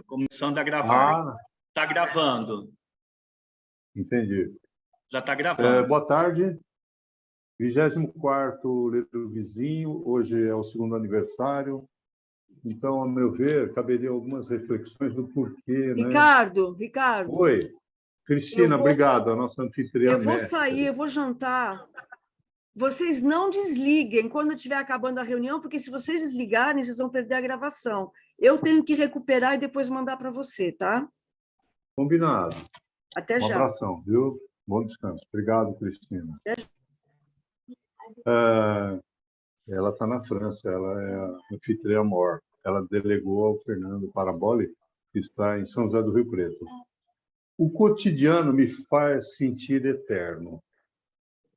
Começando a gravar. Ah, Está gravando. entendi. Já está gravando. Boa tarde. 24º Ler do Vizinho. Hoje é o segundo aniversário. Então, a meu ver, caberia algumas reflexões do porquê, né? Ricardo. Oi. Cristina, obrigado, a nossa anfitriã Eu vou mestre. sair, eu vou jantar. Vocês não desliguem quando estiver acabando a reunião, porque se vocês desligarem, vocês vão perder a gravação. Eu tenho que recuperar e depois mandar para você, tá? Combinado. Até já. Um abração, viu? Bom descanso. Obrigado, Cristina. Até já. Ela está na França, ela é a anfitriã mor. Ela delegou ao Fernando Paraboli, que está em São José do Rio Preto. O cotidiano me faz sentir eterno.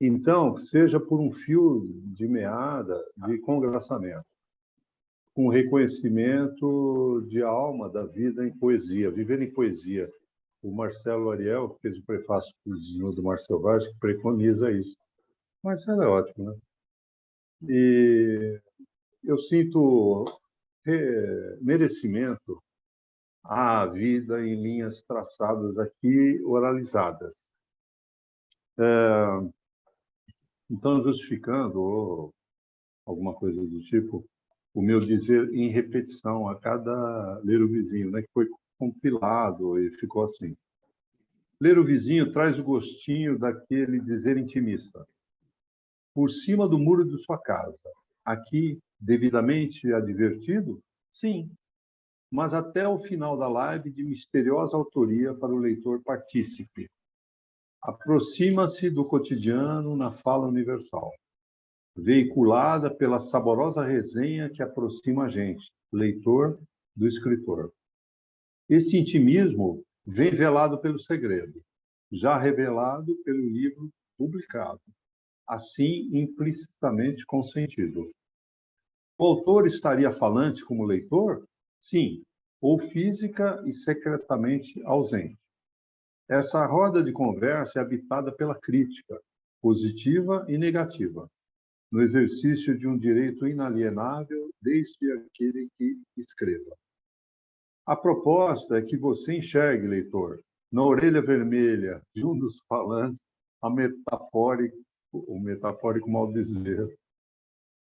Então, seja por um fio de meada de congraçamento, com reconhecimento de alma da vida em poesia, viver em poesia. O Marcelo Ariel, que fez o prefácio do Marcel Vaz, que preconiza isso. Marcelo é ótimo, né? E eu sinto merecimento à vida em linhas traçadas aqui, oralizadas. Então, justificando, ou alguma coisa do tipo, o meu dizer em repetição a cada Ler o Vizinho, né, que foi compilado e ficou assim. Ler o Vizinho traz o gostinho daquele dizer intimista. Por cima do muro de sua casa. Aqui, devidamente advertido? Sim. Mas até o final da live de misteriosa autoria para o leitor partícipe. Aproxima-se do cotidiano na fala universal, veiculada pela saborosa resenha que aproxima a gente, leitor do escritor. Esse intimismo vem velado pelo segredo, já revelado pelo livro publicado, assim implicitamente consentido. O autor estaria falante como leitor? Sim, ou física e secretamente ausente. Essa roda de conversa é habitada pela crítica, positiva e negativa, no exercício de um direito inalienável desde aquele que escreva. A proposta é que você enxergue, leitor, na orelha vermelha de um dos falantes, o metafórico mal dizer.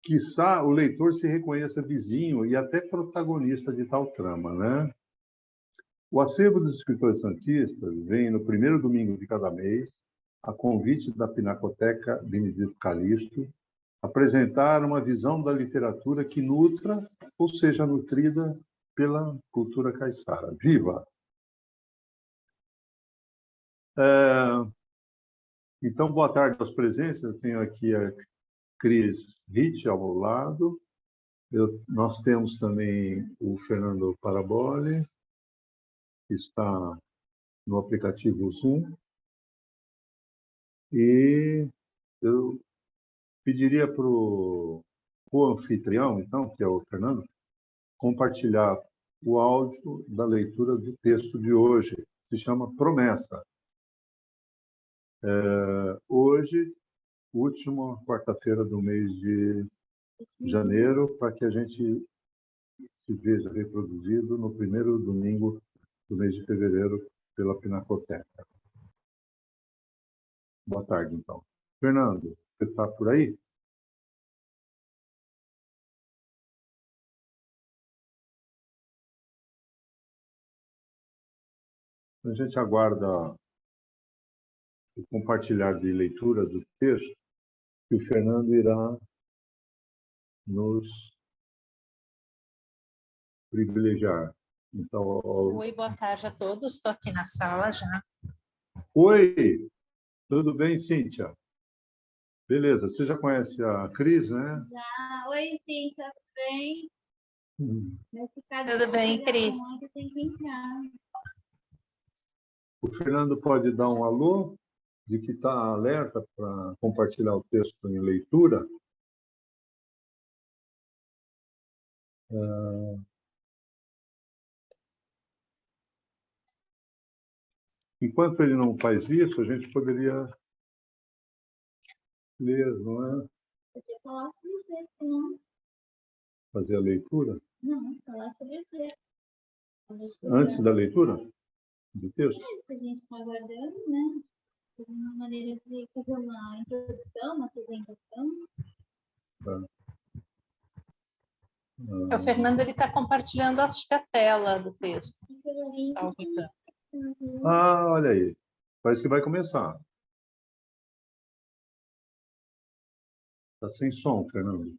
Quiçá o leitor se reconheça vizinho e até protagonista de tal trama, né? O acervo dos escritores santistas vem no primeiro domingo de cada mês, a convite da Pinacoteca Benedito Calixto, apresentar uma visão da literatura que nutra ou seja nutrida pela cultura caiçara. Viva! Então, boa tarde aos presentes. Eu tenho aqui a Cris Ritt ao lado. Nós temos também o Fernando Paraboli, que está no aplicativo Zoom. E eu pediria para o anfitrião, então, que é o Fernando, compartilhar o áudio da leitura do texto de hoje. Se chama Promessa. Hoje, última quarta-feira do mês de janeiro, para que a gente se veja reproduzido no primeiro domingo do mês de fevereiro pela Pinacoteca. Boa tarde, então. Fernando, você está por aí? A gente aguarda o compartilhar de leitura do texto que o Fernando irá nos privilegiar. Então, Oi, boa tarde a todos. Estou aqui na sala já. Oi, tudo bem, Cíntia? Beleza, você já conhece a Cris, né? Já. Oi, Cíntia, tudo bem? Tudo bem, Cris? O Fernando pode dar um alô de que está alerta para compartilhar o texto em leitura. Enquanto ele não faz isso, a gente poderia ler, não é? Você falar sobre o texto, não? Fazer a leitura. Não, falar sobre o texto. Antes da leitura do texto? A gente está aguardando, né? Uma maneira de fazer uma introdução, uma apresentação. Tá. O Fernando está compartilhando, acho que a tela do texto. Salvo engano. Olha aí. Parece que vai começar. Está sem som, Fernando.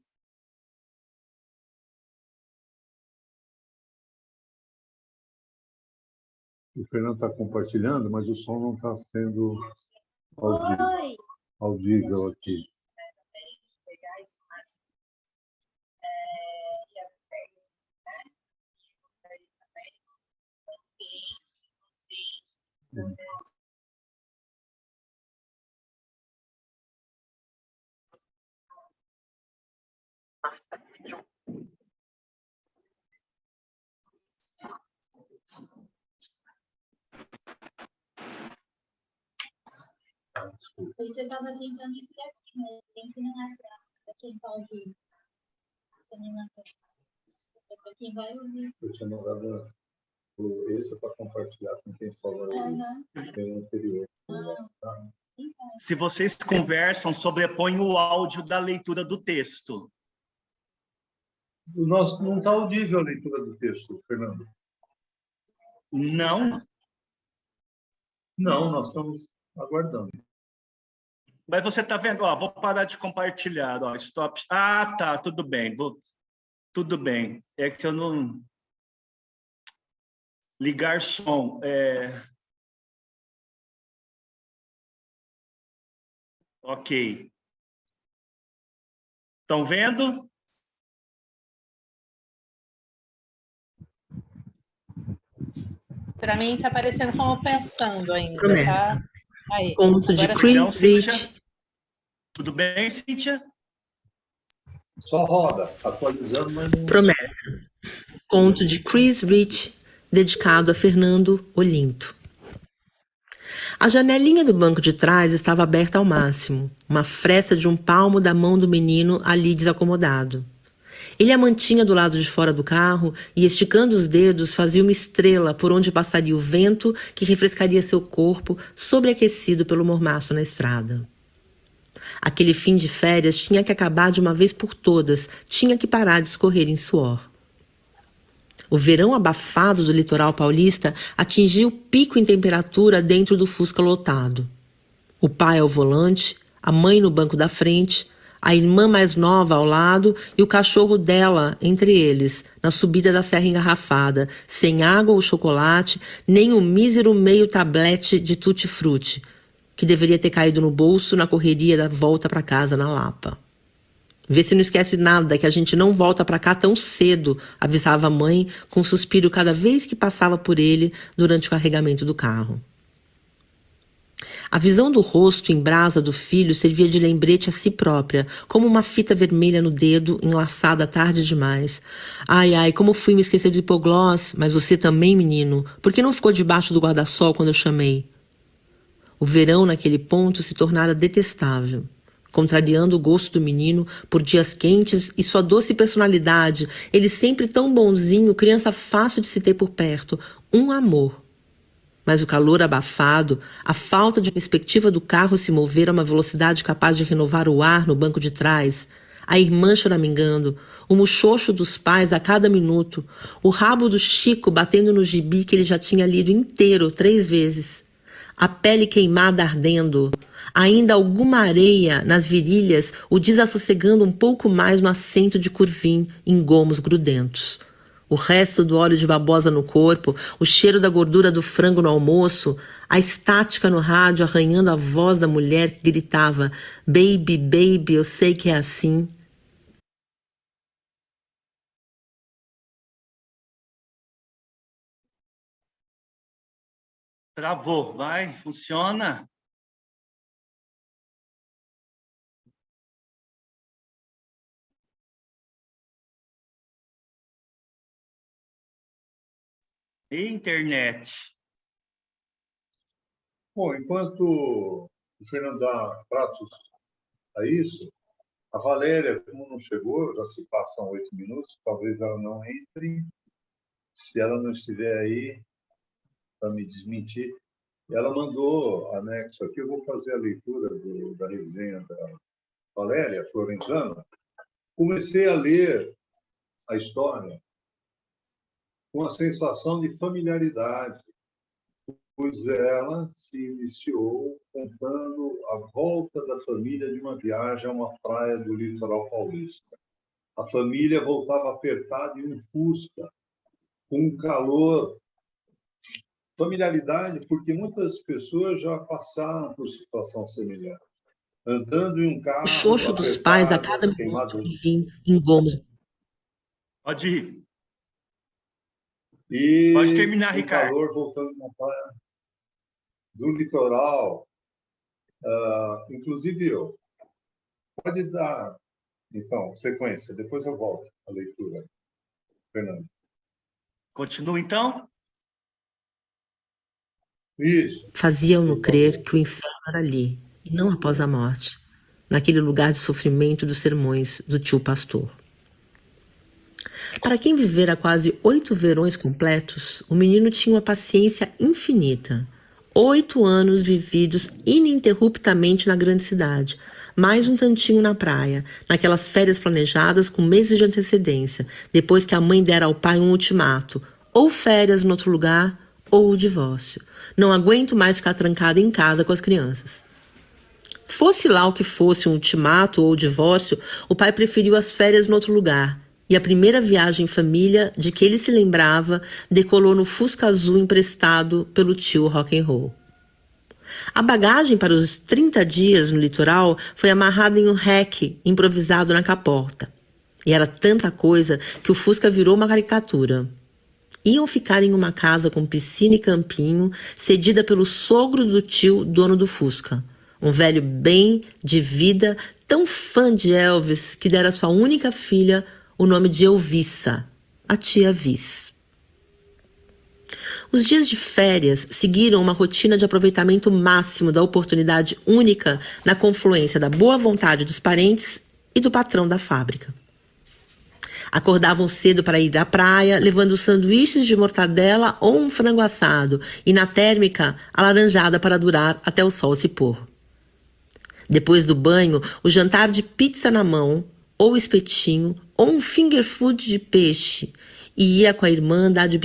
O Fernando está compartilhando, mas o som não está sendo audível aqui. Desculpa. Você estava tentando ir para aqui, mas tem que não é para quem está ouvindo. Você me mandou. É para quem vai ouvir. Eu tinha mandado esse para compartilhar com quem falou no anterior. Se vocês conversam, sobrepõe o áudio da leitura do texto. Não está audível a leitura do texto, Fernando. Não? Não, nós estamos aguardando. Mas você está vendo? Ó, vou parar de compartilhar. Ó, stop. Ah, tá, tudo bem. Tudo bem. É que se eu não ligar som. Ok. Estão vendo? Para mim está parecendo como pensando ainda, Promessa. tá? Aí. Conto de Agora Chris Então, Cíntia, Rich. tudo bem, Cíntia? Só roda, atualizando, mas não... Promessa. Conto de Chris Rich, dedicado a Fernando Olinto. A janelinha do banco de trás estava aberta ao máximo, uma fresta de um palmo da mão do menino ali desacomodado. Ele a mantinha do lado de fora do carro e, esticando os dedos, fazia uma estrela por onde passaria o vento que refrescaria seu corpo, sobreaquecido pelo mormaço na estrada. Aquele fim de férias tinha que acabar de uma vez por todas, tinha que parar de escorrer em suor. O verão abafado do litoral paulista atingia o pico em temperatura dentro do Fusca lotado. O pai ao volante, a mãe no banco da frente, a irmã mais nova ao lado e o cachorro dela entre eles, na subida da serra engarrafada, sem água ou chocolate, nem o mísero meio tablete de tutti-frutti, que deveria ter caído no bolso na correria da volta para casa na Lapa. Vê se não esquece nada, que a gente não volta para cá tão cedo, avisava a mãe, com um suspiro cada vez que passava por ele durante o carregamento do carro. A visão do rosto em brasa do filho servia de lembrete a si própria, como uma fita vermelha no dedo, enlaçada tarde demais. Ai, ai, como fui me esquecer do hipoglós, mas você também, menino, por que não ficou debaixo do guarda-sol quando eu chamei? O verão naquele ponto se tornara detestável, contrariando o gosto do menino por dias quentes e sua doce personalidade, ele sempre tão bonzinho, criança fácil de se ter por perto, um amor. Mas o calor abafado, a falta de perspectiva do carro se mover a uma velocidade capaz de renovar o ar no banco de trás, a irmã choramingando, o muxoxo dos pais a cada minuto, o rabo do Chico batendo no gibi que ele já tinha lido inteiro 3 vezes, a pele queimada ardendo, ainda alguma areia nas virilhas o desassossegando um pouco mais no assento de curvim em gomos grudentos. O resto do óleo de babosa no corpo, o cheiro da gordura do frango no almoço, a estática no rádio arranhando a voz da mulher que gritava "Baby, baby, eu sei que é assim". Travou, vai, funciona? Internet. Bom, enquanto o Fernando dá pratos a isso, a Valéria, como não chegou, já se passam 8 minutos, talvez ela não entre. se ela não estiver aí para me desmentir, ela mandou anexo aqui, eu vou fazer a leitura da resenha da Valéria Florenzano. Comecei a ler a história com a sensação de familiaridade, pois ela se iniciou contando a volta da família de uma viagem a uma praia do litoral paulista. A família voltava apertada em um Fusca, com um calor, familiaridade, porque muitas pessoas já passaram por situação semelhante. Andando em um carro, O xoxo dos pais a cada minuto queimadas. em gomos. Pode ir. E Pode terminar, o Ricardo. calor voltando na praia do litoral. Inclusive eu. Pode dar, então, sequência. Depois eu volto à leitura. Fernando. Continua, então? Isso. Faziam-no crer que o inferno era ali, e não após a morte, naquele lugar de sofrimento dos sermões do tio pastor. Para quem vivera quase 8 verões completos, o menino tinha uma paciência infinita. 8 anos vividos ininterruptamente na grande cidade, mais um tantinho na praia, naquelas férias planejadas com meses de antecedência, depois que a mãe dera ao pai um ultimato, ou férias em outro lugar, ou o divórcio. Não aguento mais ficar trancada em casa com as crianças. Fosse lá o que fosse, um ultimato ou o divórcio, o pai preferiu as férias em outro lugar, e a primeira viagem em família de que ele se lembrava decolou no Fusca azul emprestado pelo tio rock'n'roll. A bagagem para os 30 dias no litoral foi amarrada em um rack improvisado na caporta. E era tanta coisa que o Fusca virou uma caricatura. Iam ficar em uma casa com piscina e campinho, cedida pelo sogro do tio, dono do Fusca. Um velho bem de vida, tão fã de Elvis, que dera à sua única filha o nome de Elvissa, a tia Vis. Os dias de férias seguiram uma rotina de aproveitamento máximo da oportunidade única na confluência da boa vontade dos parentes e do patrão da fábrica. Acordavam cedo para ir à praia, levando sanduíches de mortadela ou um frango assado e, na térmica, a laranjada para durar até o sol se pôr. Depois do banho, o jantar de pizza na mão, ou espetinho, ou um finger food de peixe, e ia com a irmã dar de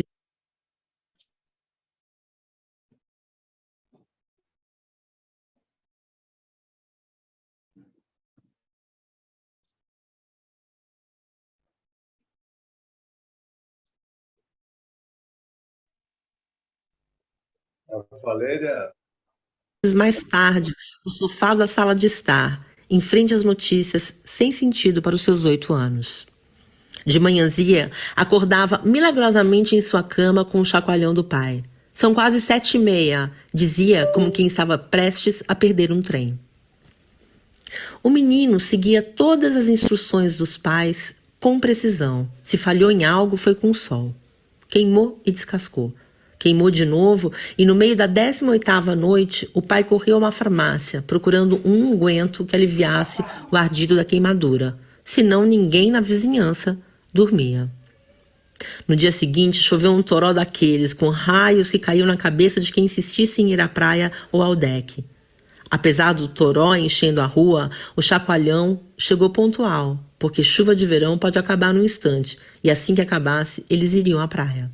A Valéria. mais tarde, no sofá da sala de estar, em frente às notícias, sem sentido para os seus 8 anos. De manhãzinha, acordava milagrosamente em sua cama com o chacoalhão do pai. São quase 7h30, dizia como quem estava prestes a perder um trem. O menino seguia todas as instruções dos pais com precisão. Se falhou em algo, foi com o sol. Queimou e descascou. Queimou de novo e no meio da 18ª noite, o pai correu a uma farmácia, procurando um unguento que aliviasse o ardido da queimadura. Senão ninguém na vizinhança dormia. No dia seguinte, choveu um toró daqueles, com raios que caíam na cabeça de quem insistisse em ir à praia ou ao deck. Apesar do toró enchendo a rua, o chacoalhão chegou pontual, porque chuva de verão pode acabar num instante, e assim que acabasse, eles iriam à praia.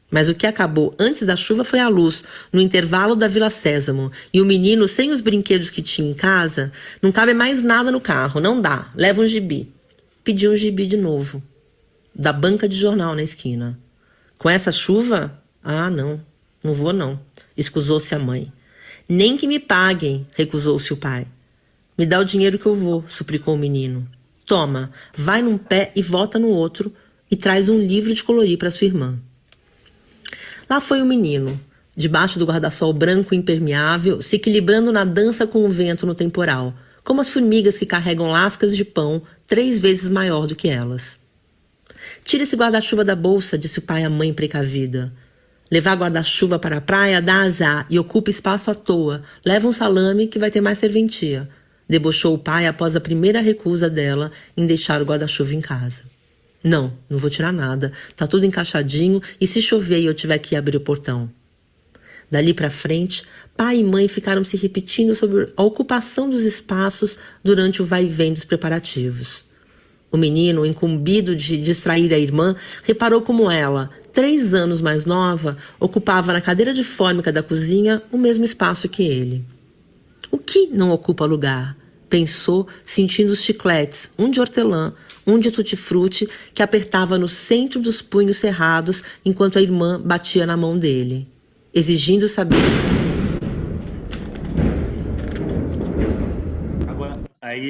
Mas o que acabou antes da chuva foi a luz, no intervalo da Vila Sésamo, e o menino, sem os brinquedos que tinha em casa, não cabe mais nada no carro, não dá, leva um gibi. Pediu um gibi de novo, da banca de jornal na esquina. Com essa chuva? Ah, não vou não, escusou-se a mãe. Nem que me paguem, recusou-se o pai. Me dá o dinheiro que eu vou, suplicou o menino. Toma, vai num pé e volta no outro, e traz um livro de colorir para sua irmã. Lá foi o menino, debaixo do guarda-sol branco e impermeável, se equilibrando na dança com o vento no temporal, como as formigas que carregam lascas de pão 3 vezes maior do que elas. Tira esse guarda-chuva da bolsa, disse o pai à mãe precavida. Levar guarda-chuva para a praia dá azar e ocupa espaço à toa. Leva um salame que vai ter mais serventia. Debochou o pai após a primeira recusa dela em deixar o guarda-chuva em casa. Não, não vou tirar nada. Tá tudo encaixadinho e se chover e eu tiver que abrir o portão. Dali para frente, pai e mãe ficaram se repetindo sobre a ocupação dos espaços durante o vai e vem dos preparativos. O menino, incumbido de distrair a irmã, reparou como ela, 3 anos mais nova, ocupava na cadeira de fórmica da cozinha o mesmo espaço que ele. O que não ocupa lugar? Pensou, sentindo os chicletes, um de hortelã, um de tutti-frutti, que apertava no centro dos punhos cerrados enquanto a irmã batia na mão dele, exigindo saber.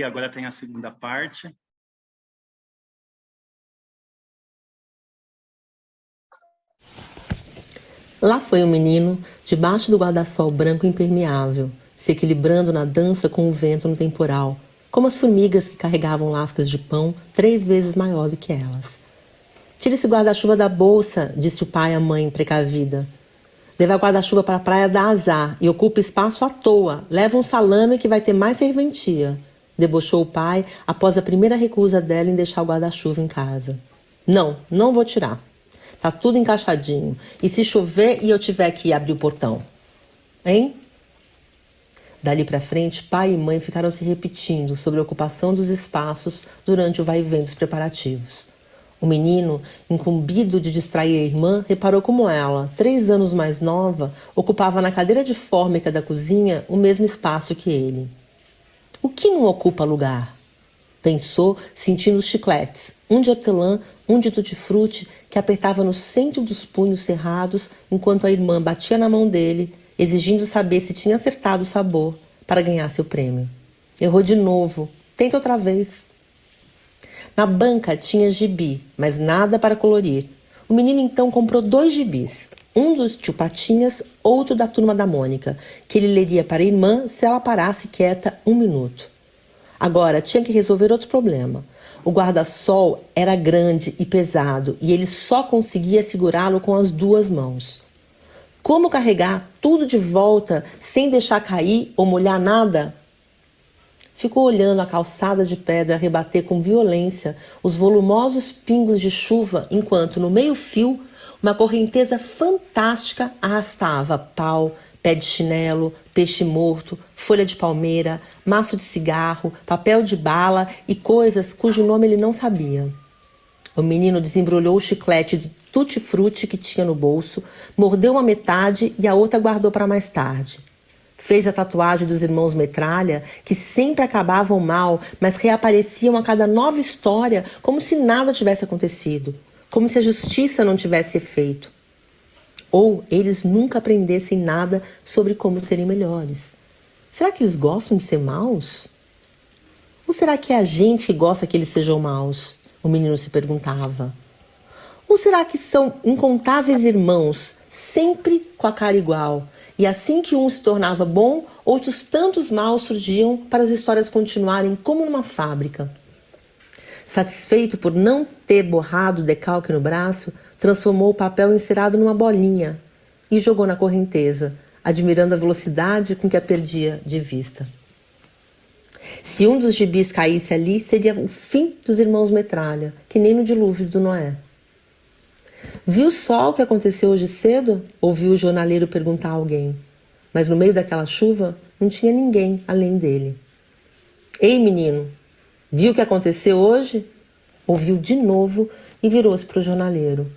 Agora tem a segunda parte. Lá foi o menino, debaixo do guarda-sol branco impermeável, se equilibrando na dança com o vento no temporal, como as formigas que carregavam lascas de pão 3 vezes maior do que elas. Tire esse guarda-chuva da bolsa, disse o pai à mãe precavida. Levar guarda-chuva para a praia dá azar e ocupa espaço à toa. Leva um salame que vai ter mais serventia, debochou o pai após a primeira recusa dela em deixar o guarda-chuva em casa. Não, não vou tirar. Tá tudo encaixadinho. E se chover e eu tiver que abrir o portão? Hein? Dali para frente, pai e mãe ficaram se repetindo sobre a ocupação dos espaços durante o vai e vem dos preparativos. O menino, incumbido de distrair a irmã, reparou como ela, 3 anos mais nova, ocupava na cadeira de fórmica da cozinha o mesmo espaço que ele. O que não ocupa lugar? Pensou, sentindo os chicletes, um de hortelã, um de tutti-frutti, que apertava no centro dos punhos cerrados enquanto a irmã batia na mão dele, exigindo saber se tinha acertado o sabor para ganhar seu prêmio. Errou de novo. Tenta outra vez. Na banca tinha gibi, mas nada para colorir. O menino então comprou 2 gibis, um dos Tio Patinhas, outro da Turma da Mônica, que ele leria para a irmã se ela parasse quieta 1 minuto. Agora tinha que resolver outro problema. O guarda-sol era grande e pesado e ele só conseguia segurá-lo com as 2 mãos. Como carregar tudo de volta sem deixar cair ou molhar nada? Ficou olhando a calçada de pedra rebater com violência os volumosos pingos de chuva enquanto, no meio-fio, uma correnteza fantástica arrastava pau, pé de chinelo, peixe morto, folha de palmeira, maço de cigarro, papel de bala e coisas cujo nome ele não sabia. O menino desembrulhou o chiclete de tutti-frutti que tinha no bolso, mordeu uma metade e a outra guardou para mais tarde. Fez a tatuagem dos irmãos Metralha, que sempre acabavam mal, mas reapareciam a cada nova história como se nada tivesse acontecido, como se a justiça não tivesse efeito. Ou eles nunca aprendessem nada sobre como serem melhores. Será que eles gostam de ser maus? Ou será que é a gente que gosta que eles sejam maus? O menino se perguntava. Ou será que são incontáveis irmãos, sempre com a cara igual? E assim que um se tornava bom, outros tantos maus surgiam para as histórias continuarem como numa fábrica. Satisfeito por não ter borrado o decalque no braço, transformou o papel encerado numa bolinha e jogou na correnteza, admirando a velocidade com que a perdia de vista. Se um dos gibis caísse ali, seria o fim dos irmãos Metralha, que nem no dilúvio do Noé. Viu só o que aconteceu hoje cedo? Ouviu o jornaleiro perguntar a alguém. Mas no meio daquela chuva, não tinha ninguém além dele. Ei, menino, viu o que aconteceu hoje? Ouviu de novo e virou-se para o jornaleiro.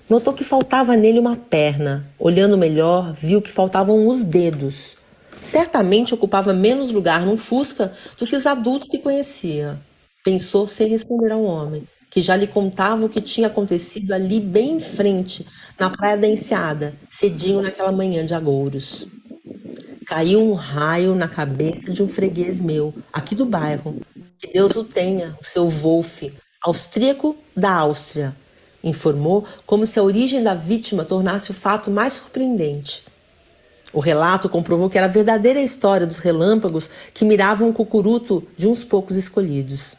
Notou que faltava nele uma perna. Olhando melhor, viu que faltavam os dedos. Certamente ocupava menos lugar num Fusca do que os adultos que conhecia. Pensou sem responder ao homem, que já lhe contava o que tinha acontecido ali bem em frente, na Praia da Enseada, cedinho naquela manhã de agouros. Caiu um raio na cabeça de um freguês meu, aqui do bairro. Que Deus o tenha, o seu Wolf, austríaco da Áustria, informou, como se a origem da vítima tornasse o fato mais surpreendente. O relato comprovou que era verdadeira a história dos relâmpagos que miravam o cucuruto de uns poucos escolhidos.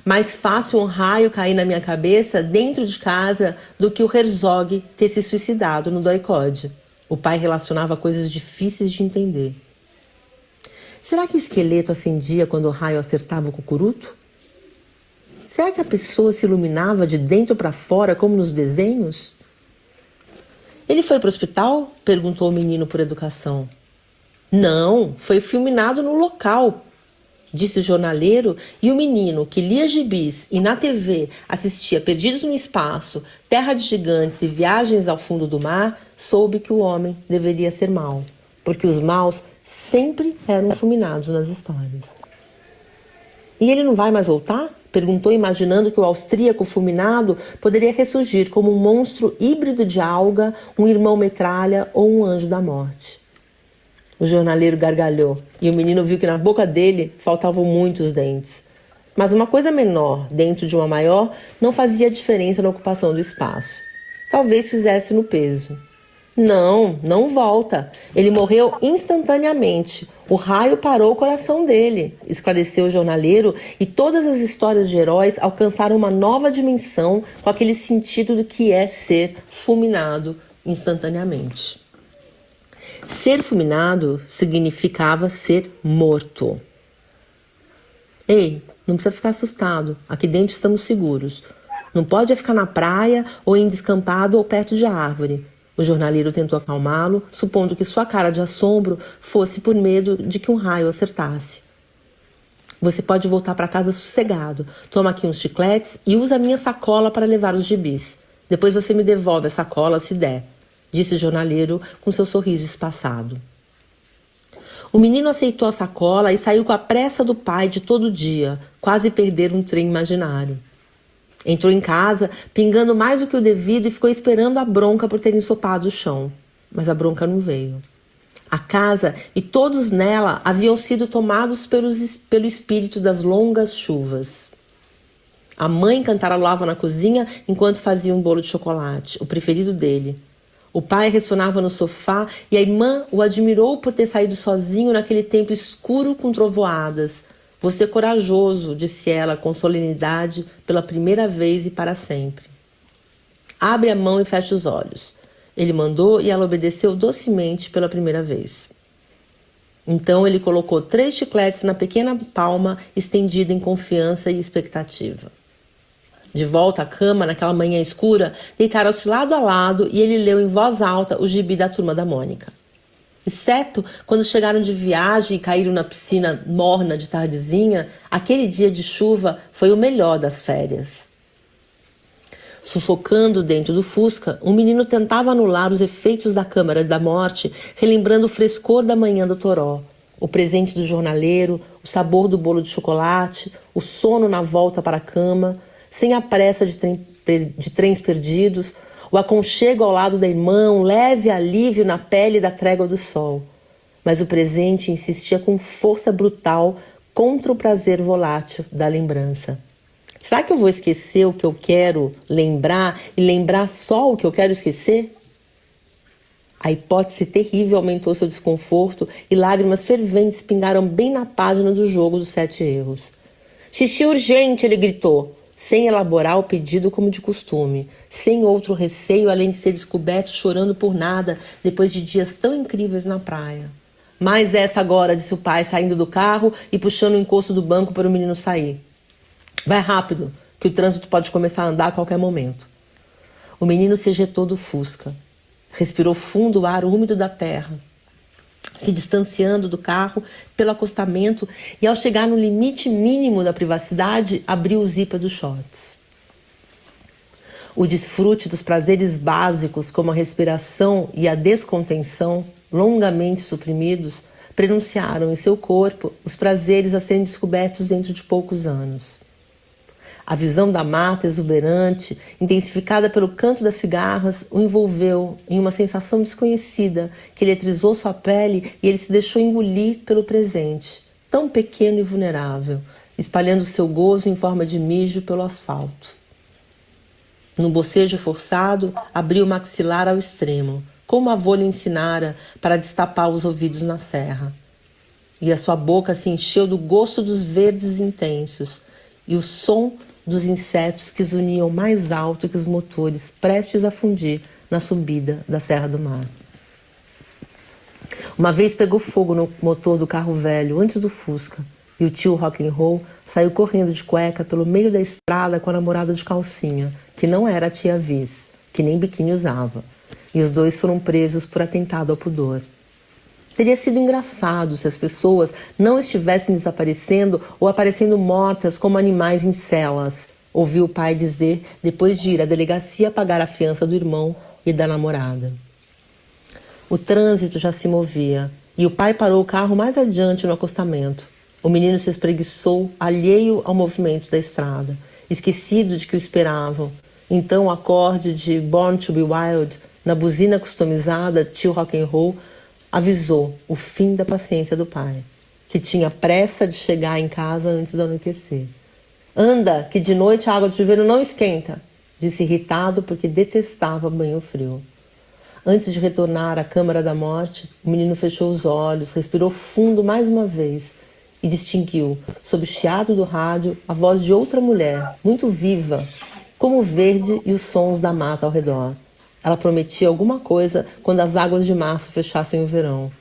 Mais fácil um raio cair na minha cabeça dentro de casa do que o Herzog ter se suicidado no doicode. O pai relacionava coisas difíceis de entender. Será que o esqueleto acendia quando o raio acertava o cucuruto? Será que a pessoa se iluminava de dentro para fora, como nos desenhos? Ele foi para o hospital? Perguntou o menino por educação. Não, foi fulminado no local, disse o jornaleiro, e o menino, que lia gibis e na TV assistia Perdidos no Espaço, Terra de Gigantes e Viagens ao Fundo do Mar, soube que o homem deveria ser mau, porque os maus sempre eram fulminados nas histórias. E ele não vai mais voltar? Perguntou, imaginando que o austríaco fulminado poderia ressurgir como um monstro híbrido de alga, um irmão metralha ou um anjo da morte. O jornaleiro gargalhou e o menino viu que na boca dele faltavam muitos dentes. Mas uma coisa menor dentro de uma maior não fazia diferença na ocupação do espaço. Talvez fizesse no peso. Não, não volta. Ele morreu instantaneamente. O raio parou o coração dele, esclareceu o jornaleiro, e todas as histórias de heróis alcançaram uma nova dimensão com aquele sentido do que é ser fulminado instantaneamente. Ser fulminado significava ser morto. Ei, não precisa ficar assustado. Aqui dentro estamos seguros. Não pode ficar na praia ou em descampado ou perto de árvore. O jornaleiro tentou acalmá-lo, supondo que sua cara de assombro fosse por medo de que um raio acertasse. Você pode voltar para casa sossegado. Toma aqui uns chicletes e usa a minha sacola para levar os gibis. Depois você me devolve a sacola se der, disse o jornaleiro com seu sorriso espaçado. O menino aceitou a sacola e saiu com a pressa do pai de todo dia, quase perder um trem imaginário. Entrou em casa, pingando mais do que o devido, e ficou esperando a bronca por ter ensopado o chão. Mas a bronca não veio. A casa e todos nela haviam sido tomados pelo espírito das longas chuvas. A mãe cantarolava na cozinha enquanto fazia um bolo de chocolate, o preferido dele. O pai ressonava no sofá e a irmã o admirou por ter saído sozinho naquele tempo escuro com trovoadas. Você é corajoso, disse ela com solenidade pela primeira vez e para sempre. Abre a mão e fecha os olhos. Ele mandou e ela obedeceu docemente pela primeira vez. Então ele colocou 3 chicletes na pequena palma, estendida em confiança e expectativa. De volta à cama, naquela manhã escura, deitaram-se lado a lado e ele leu em voz alta o gibi da Turma da Mônica. Exceto quando chegaram de viagem e caíram na piscina morna de tardezinha, aquele dia de chuva foi o melhor das férias. Sufocando dentro do Fusca, o menino tentava anular os efeitos da Câmara da Morte, relembrando o frescor da manhã do Toró, o presente do jornaleiro, o sabor do bolo de chocolate, o sono na volta para a cama, sem a pressa de trens perdidos, o aconchego ao lado da irmã, um leve alívio na pele da trégua do sol. Mas o presente insistia com força brutal contra o prazer volátil da lembrança. Será que eu vou esquecer o que eu quero lembrar e lembrar só o que eu quero esquecer? A hipótese terrível aumentou seu desconforto e lágrimas ferventes pingaram bem na página do jogo dos 7 erros. Xixi urgente, ele gritou, sem elaborar o pedido como de costume, sem outro receio além de ser descoberto chorando por nada depois de dias tão incríveis na praia. Mais essa agora, disse o pai, saindo do carro e puxando o encosto do banco para o menino sair. Vai rápido, que o trânsito pode começar a andar a qualquer momento. O menino se ejetou do Fusca, respirou fundo o ar úmido da terra, se distanciando do carro pelo acostamento e, ao chegar no limite mínimo da privacidade, abriu o zíper dos shorts. O desfrute dos prazeres básicos, como a respiração e a descontenção, longamente suprimidos, prenunciaram em seu corpo os prazeres a serem descobertos dentro de poucos anos. A visão da mata exuberante, intensificada pelo canto das cigarras, o envolveu em uma sensação desconhecida que eletrizou sua pele e ele se deixou engolir pelo presente, tão pequeno e vulnerável, espalhando seu gozo em forma de mijo pelo asfalto. Num bocejo forçado, abriu o maxilar ao extremo, como a avó lhe ensinara para destapar os ouvidos na serra. E a sua boca se encheu do gosto dos verdes intensos e o som dos insetos que zuniam mais alto que os motores prestes a fundir na subida da Serra do Mar. Uma vez pegou fogo no motor do carro velho, antes do Fusca, e o tio Rock'n'Roll saiu correndo de cueca pelo meio da estrada com a namorada de calcinha, que não era a tia Viz, que nem biquíni usava, e os dois foram presos por atentado ao pudor. Teria sido engraçado se as pessoas não estivessem desaparecendo ou aparecendo mortas como animais em celas, ouviu o pai dizer depois de ir à delegacia pagar a fiança do irmão e da namorada. O trânsito já se movia e o pai parou o carro mais adiante no acostamento. O menino se espreguiçou, alheio ao movimento da estrada, esquecido de que o esperavam. Então o acorde de Born to be Wild, na buzina customizada tio Rock'n'Roll, avisou o fim da paciência do pai, que tinha pressa de chegar em casa antes do anoitecer. Anda, que de noite a água do chuveiro não esquenta, disse irritado porque detestava banho frio. Antes de retornar à câmara da morte, o menino fechou os olhos, respirou fundo mais uma vez e distinguiu, sob o chiado do rádio, a voz de outra mulher, muito viva, como o verde e os sons da mata ao redor. Ela prometia alguma coisa quando as águas de março fechassem o verão.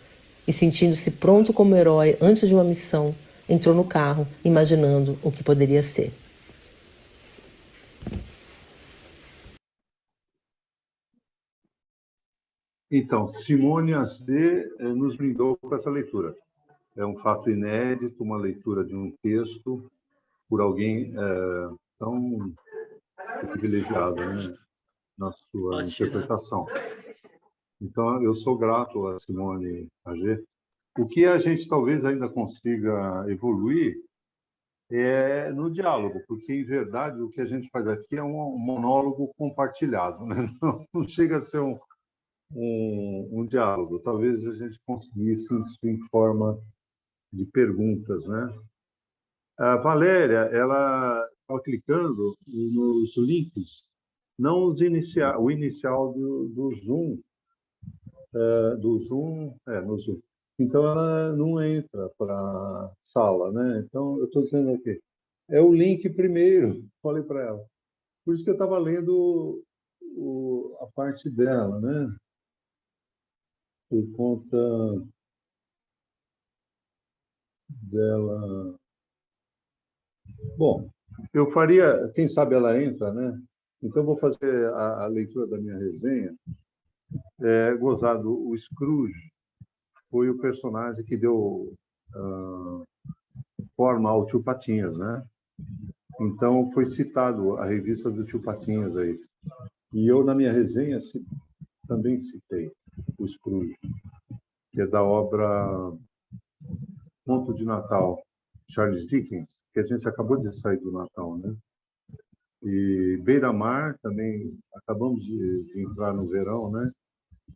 E, sentindo-se pronto como herói antes de uma missão, entrou no carro, imaginando o que poderia ser. Então, Simone Azzé nos brindou com essa leitura. É um fato inédito, uma leitura de um texto por alguém tão privilegiado, né, na sua interpretação. Então, eu sou grato a Simone Azzé. O que a gente talvez ainda consiga evoluir é no diálogo, porque, em verdade, o que a gente faz aqui é um monólogo compartilhado, né? Não chega a ser um diálogo. Talvez a gente conseguisse isso em forma de perguntas, né? A Valéria, ela estava clicando nos links, não os o inicial do Zoom, no Zoom. Então, ela não entra para a sala, né? Então, eu estou dizendo aqui, é o link primeiro, falei para ela. Por isso que eu estava lendo a parte dela, né? Por conta dela. Bom, eu faria, quem sabe ela entra, né? Então, vou fazer a leitura da minha resenha. Gozado, o Scrooge foi o personagem que deu forma ao Tio Patinhas, né? Então, foi citado a revista do Tio Patinhas aí. E eu, na minha resenha, também citei o Scrooge, que é da obra Conto de Natal, Charles Dickens, que a gente acabou de sair do Natal, né? E Beira-Mar também, acabamos de entrar no verão, né?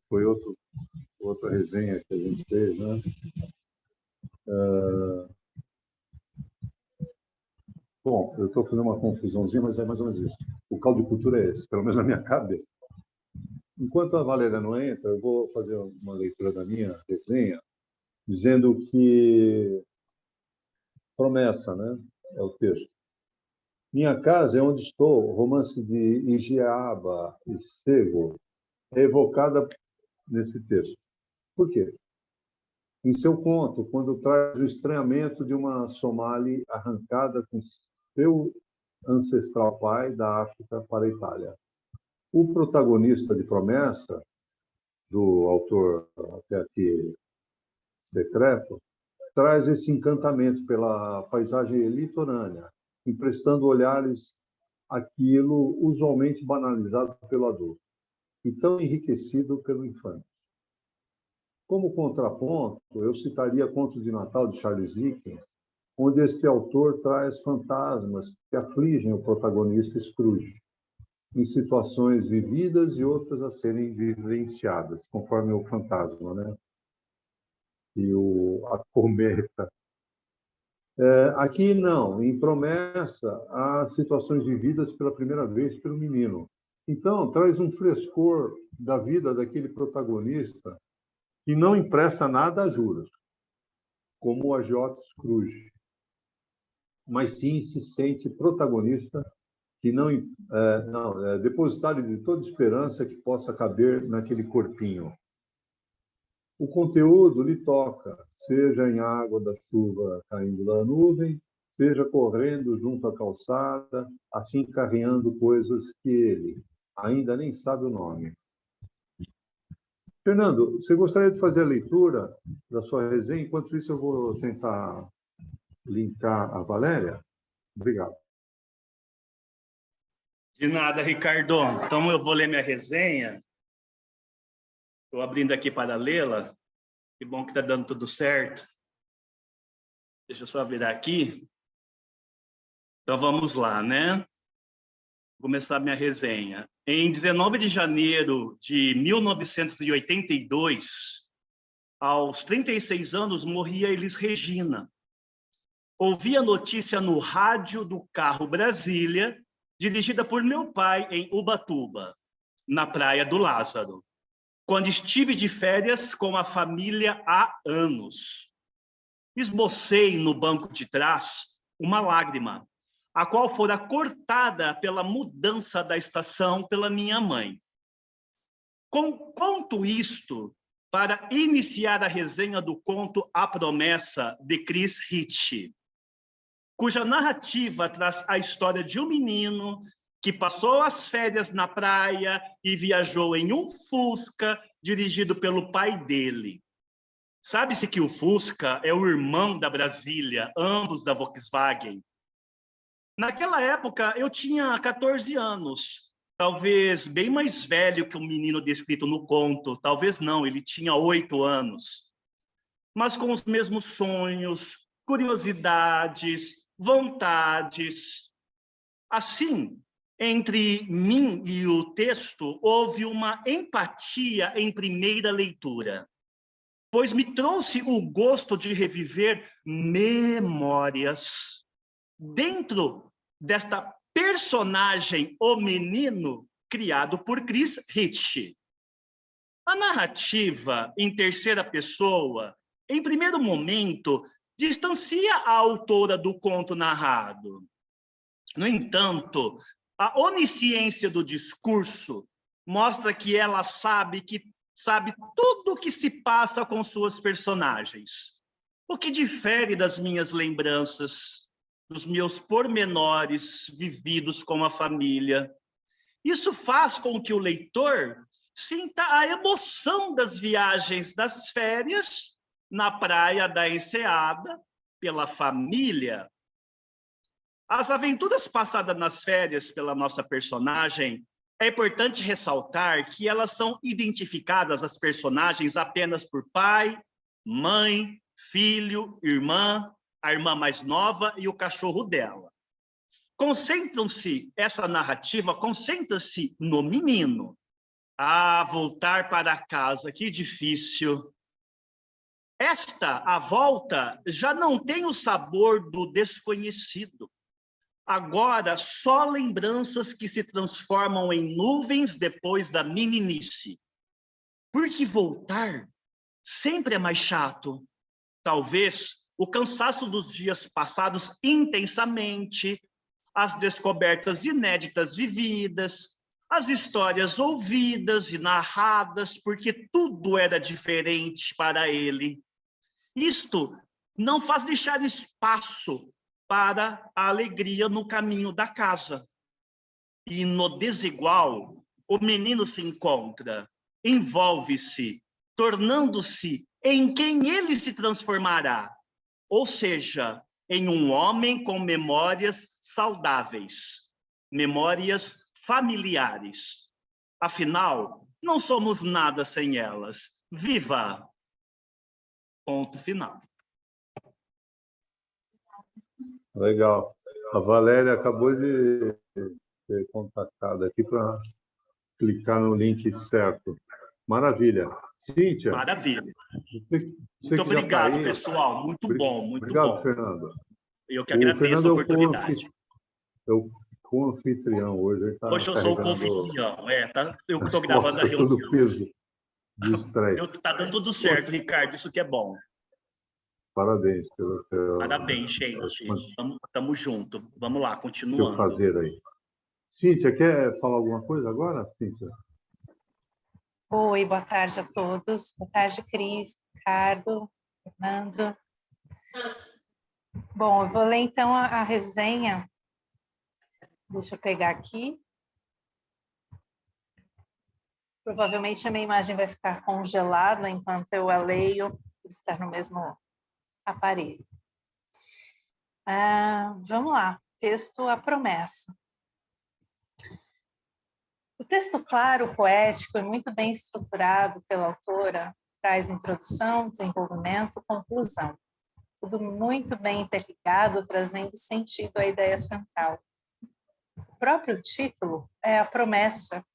Foi outra resenha que a gente fez, né? Bom, eu estou fazendo uma confusãozinha, mas é mais ou menos isso. O caldo de cultura é esse, pelo menos na minha cabeça. Enquanto a Valéria não entra, eu vou fazer uma leitura da minha resenha, dizendo que promessa, né? É o texto. Minha casa é onde estou, o romance de Ijeaba e Sego, é evocada nesse texto. Por quê? Em seu conto, quando traz o estranhamento de uma Somali arrancada com seu ancestral pai da África para a Itália. O protagonista de Promessa, do autor até aqui secreto, traz esse encantamento pela paisagem litorânea, emprestando olhares àquilo usualmente banalizado pelo adulto e tão enriquecido pelo infante. Como contraponto, eu citaria Conto de Natal de Charles Dickens, onde este autor traz fantasmas que afligem o protagonista Scrooge, em situações vividas e outras a serem vivenciadas, conforme o fantasma, né? E a cometa. Aqui não, em Promessa, há situações vividas pela primeira vez pelo menino. Então, traz um frescor da vida daquele protagonista que não empresta nada a juros, como o agiota Scrooge, mas sim se sente protagonista, que depositário de toda esperança que possa caber naquele corpinho. o conteúdo lhe toca, seja em água da chuva caindo da nuvem, seja correndo junto à calçada, assim carreando coisas que ele ainda nem sabe o nome. Fernando, você gostaria de fazer a leitura da sua resenha? Enquanto isso, eu vou tentar linkar a Valéria. Obrigado. De nada, Ricardo. Então, eu vou ler minha resenha. Estou abrindo aqui para lê-la. Que bom que está dando tudo certo. Deixa eu só virar aqui. Então, vamos lá, né? Vou começar minha resenha. Em 19 de janeiro de 1982, aos 36 anos, morria Elis Regina. Ouvi a notícia no rádio do carro Brasília, dirigida por meu pai em Ubatuba, na Praia do Lázaro, quando estive de férias com a família há anos. Esbocei no banco de trás uma lágrima, a qual fora cortada pela mudança da estação pela minha mãe. Conto isto para iniciar a resenha do conto A Promessa, de Chris Hitch, cuja narrativa traz a história de um menino que passou as férias na praia e viajou em um Fusca dirigido pelo pai dele. Sabe-se que o Fusca é o irmão da Brasília, ambos da Volkswagen. Naquela época, eu tinha 14 anos, talvez bem mais velho que o menino descrito no conto. Talvez não, ele tinha 8 anos. Mas com os mesmos sonhos, curiosidades, vontades. Assim, entre mim e o texto, houve uma empatia em primeira leitura, pois me trouxe o gosto de reviver memórias dentro desta personagem, o menino, criado por Chris Hitch. A narrativa, em terceira pessoa, em primeiro momento, distancia a autora do conto narrado. No entanto, a onisciência do discurso mostra que ela sabe tudo o que se passa com suas personagens, o que difere das minhas lembranças, dos meus pormenores vividos com a família. Isso faz com que o leitor sinta a emoção das viagens das férias na praia da Enseada, pela família. As aventuras passadas nas férias pela nossa personagem, é importante ressaltar que elas são identificadas, as personagens, apenas por pai, mãe, filho, irmã, a irmã mais nova e o cachorro dela. Essa narrativa concentra-se no menino. Voltar para casa, que difícil. A volta, já não tem o sabor do desconhecido. Agora, só lembranças que se transformam em nuvens depois da meninice. Porque voltar sempre é mais chato. Talvez o cansaço dos dias passados intensamente, as descobertas inéditas vividas, as histórias ouvidas e narradas, porque tudo era diferente para ele. Isto não faz deixar espaço para a alegria no caminho da casa. E no desigual, o menino se encontra, envolve-se, tornando-se em quem ele se transformará, ou seja, em um homem com memórias saudáveis, memórias familiares. Afinal, não somos nada sem elas. Viva! Ponto final. Legal. A Valéria acabou de ser contactada aqui para clicar no link certo. Maravilha. Cíntia. Maravilha. Muito obrigado, pessoal. Muito bom, muito obrigado, bom. Fernando. Eu que agradeço a oportunidade. Eu com anfitrião hoje. Hoje eu sou o anfitrião. Eu estou gravando a reunião. Todo o peso do estresse. Está dando tudo certo, Ricardo. Isso que é bom. Parabéns. Parabéns, gente. Estamos juntos. Vamos lá, continuando. O que fazer aí? Cíntia, quer falar alguma coisa agora, Cíntia? Oi, boa tarde a todos. Boa tarde, Cris, Ricardo, Fernando. Bom, eu vou ler então a resenha. Deixa eu pegar aqui. Provavelmente a minha imagem vai ficar congelada enquanto eu a leio, por estar no mesmo aparelho. Vamos lá. Texto A Promessa. O texto claro, poético e muito bem estruturado pela autora traz introdução, desenvolvimento, conclusão. Tudo muito bem interligado, trazendo sentido à ideia central. O próprio título é a promessa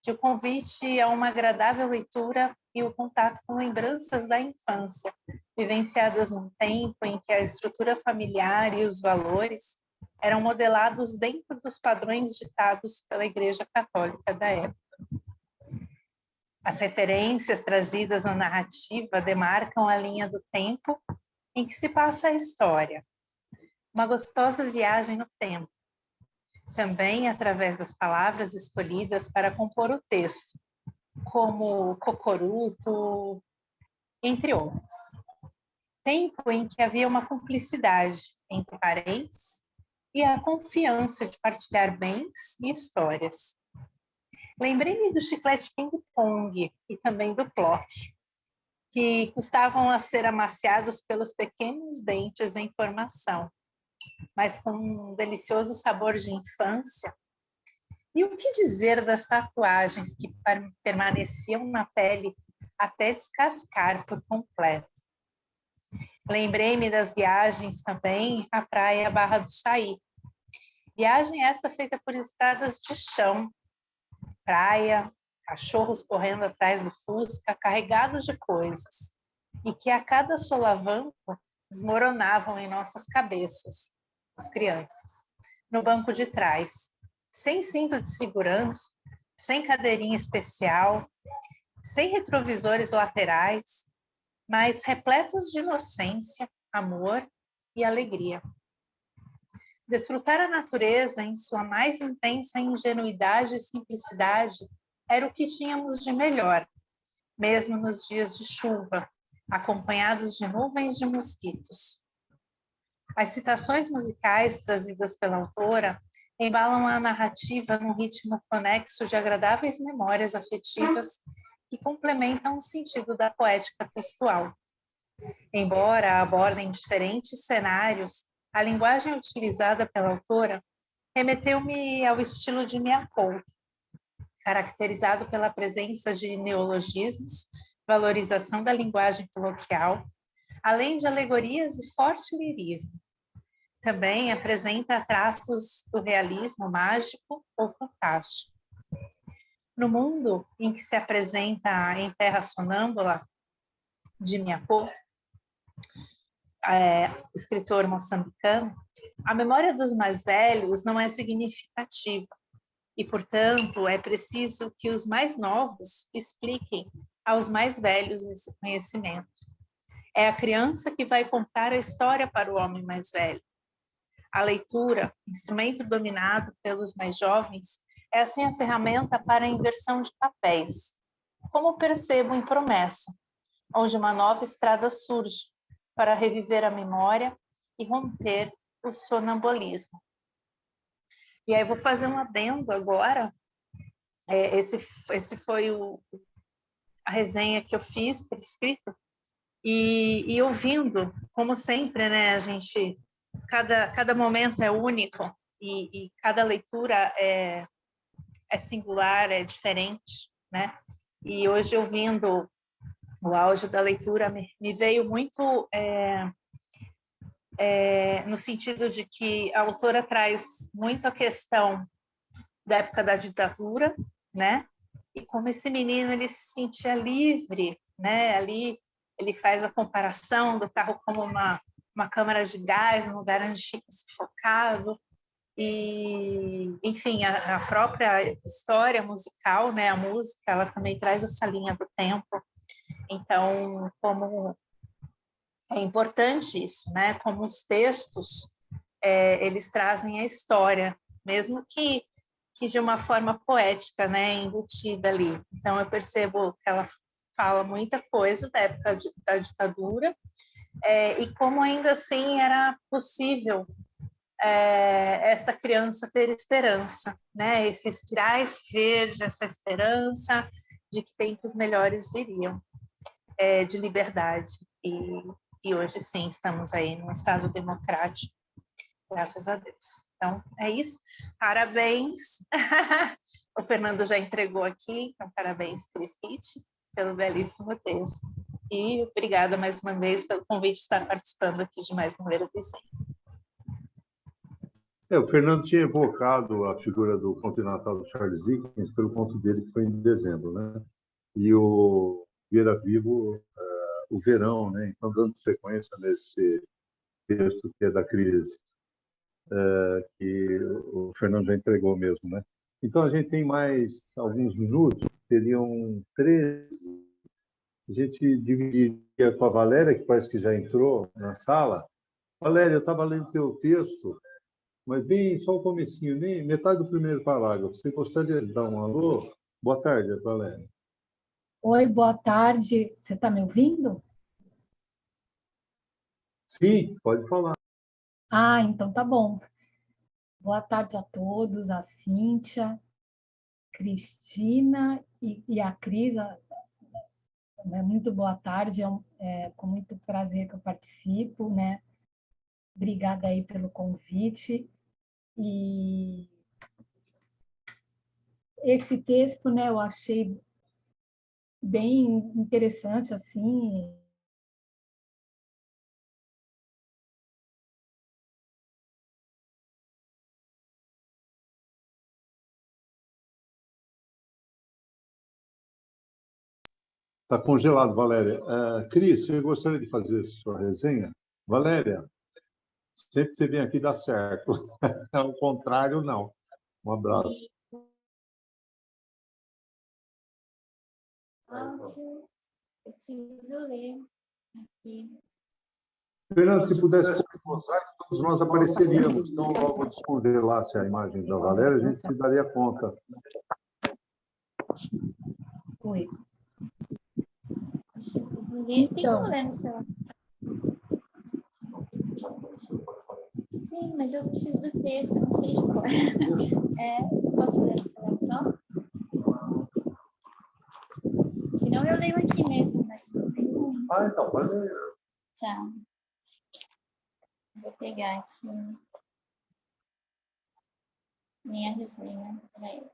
de o convite a uma agradável leitura e o contato com lembranças da infância, vivenciadas num tempo em que a estrutura familiar e os valores eram modelados dentro dos padrões ditados pela Igreja Católica da época. As referências trazidas na narrativa demarcam a linha do tempo em que se passa a história. Uma gostosa viagem no tempo. Também através das palavras escolhidas para compor o texto, como cocoruto, entre outras. Tempo em que havia uma cumplicidade entre parentes e a confiança de partilhar bens e histórias. Lembrei-me do chiclete ping-pong e também do Plock, que custavam a ser amaciados pelos pequenos dentes em formação, mas com um delicioso sabor de infância. E o que dizer das tatuagens que permaneciam na pele até descascar por completo? Lembrei-me das viagens também à praia Barra do Saí. Viagem esta feita por estradas de chão, praia, cachorros correndo atrás do Fusca, carregados de coisas, e que a cada solavanco desmoronavam em nossas cabeças, as crianças, no banco de trás, sem cinto de segurança, sem cadeirinha especial, sem retrovisores laterais, mas repletos de inocência, amor e alegria. Desfrutar a natureza em sua mais intensa ingenuidade e simplicidade era o que tínhamos de melhor, mesmo nos dias de chuva, acompanhados de nuvens de mosquitos. As citações musicais trazidas pela autora embalam a narrativa num ritmo conexo de agradáveis memórias afetivas que complementam o sentido da poética textual. Embora abordem diferentes cenários, a linguagem utilizada pela autora remeteu-me ao estilo de Mia Couto, caracterizado pela presença de neologismos, valorização da linguagem coloquial, além de alegorias e forte lirismo. Também apresenta traços do realismo mágico ou fantástico. No mundo em que se apresenta Em Terra Sonâmbula, de Mia Couto, escritor moçambicano, a memória dos mais velhos não é significativa e, portanto, é preciso que os mais novos expliquem aos mais velhos esse conhecimento. É a criança que vai contar a história para o homem mais velho. A leitura, instrumento dominado pelos mais jovens, é assim a ferramenta para a inversão de papéis, como percebo em Promessa, onde uma nova estrada surge para reviver a memória e romper o sonambulismo. E aí vou fazer um adendo agora. Esse foi a resenha que eu fiz por escrito, e ouvindo, como sempre, né, a gente, cada momento é único e cada leitura é singular, é diferente, né? E hoje, ouvindo o áudio da leitura, me veio muito no sentido de que a autora traz muito a questão da época da ditadura, né? E como esse menino ele se sentia livre, né? Ali ele faz a comparação do carro como uma câmara de gás, um lugar onde fica sufocado. E, enfim, a própria história musical, né? A música, ela também traz essa linha do tempo. Então, como é importante isso, né? Como os textos, eles trazem a história, mesmo que que de uma forma poética, né, embutida ali. Então, eu percebo que ela fala muita coisa da época da ditadura, e como ainda assim era possível esta criança ter esperança, né, e respirar esse verde, essa esperança de que tempos melhores viriam, de liberdade. E hoje, sim, estamos aí num Estado democrático, graças a Deus. Então, é isso. Parabéns. O Fernando já entregou aqui, então parabéns, Cris Ritt, pelo belíssimo texto. E obrigada mais uma vez pelo convite de estar participando aqui de mais um Ler o Vizinho. O Fernando tinha evocado a figura do Conto de Natal do Charles Dickens pelo conto dele, que foi em dezembro, né? E o Vieira Vivo, o verão, né? Então, dando sequência nesse texto que é da Cris, que o Fernando já entregou mesmo, né? Então, a gente tem mais alguns minutos, seriam 13. A gente dividiria com a Valéria, que parece que já entrou na sala. Valéria, eu estava lendo teu texto, mas bem só o comecinho, nem metade do primeiro parágrafo. Você gostaria de dar um alô? Boa tarde, Valéria. Oi, boa tarde. Você está me ouvindo? Sim, pode falar. Ah, então tá bom. Boa tarde a todos, a Cíntia, Cristina e a Cris. Muito boa tarde, com muito prazer que eu participo, né? Obrigada aí pelo convite. E esse texto, né, eu achei bem interessante, assim. Está congelado, Valéria. Cris, você gostaria de fazer sua resenha? Valéria, sempre que você vem aqui dá certo. Ao contrário, não. Um abraço. Áudio, eu preciso ler aqui. Fernando, se pudesse pôr mosaico, todos nós apareceríamos. Então, logo descongelasse a imagem da Valéria, a gente se daria conta. Oi. Deixa eu ver. Tem como ler no celular? Sim, mas eu preciso do texto, não sei de cor. Posso ler no celular, então? Senão eu leio aqui mesmo, mas não tem como. Então, pode ler. Tá. Vou pegar aqui minha resenha. Peraí.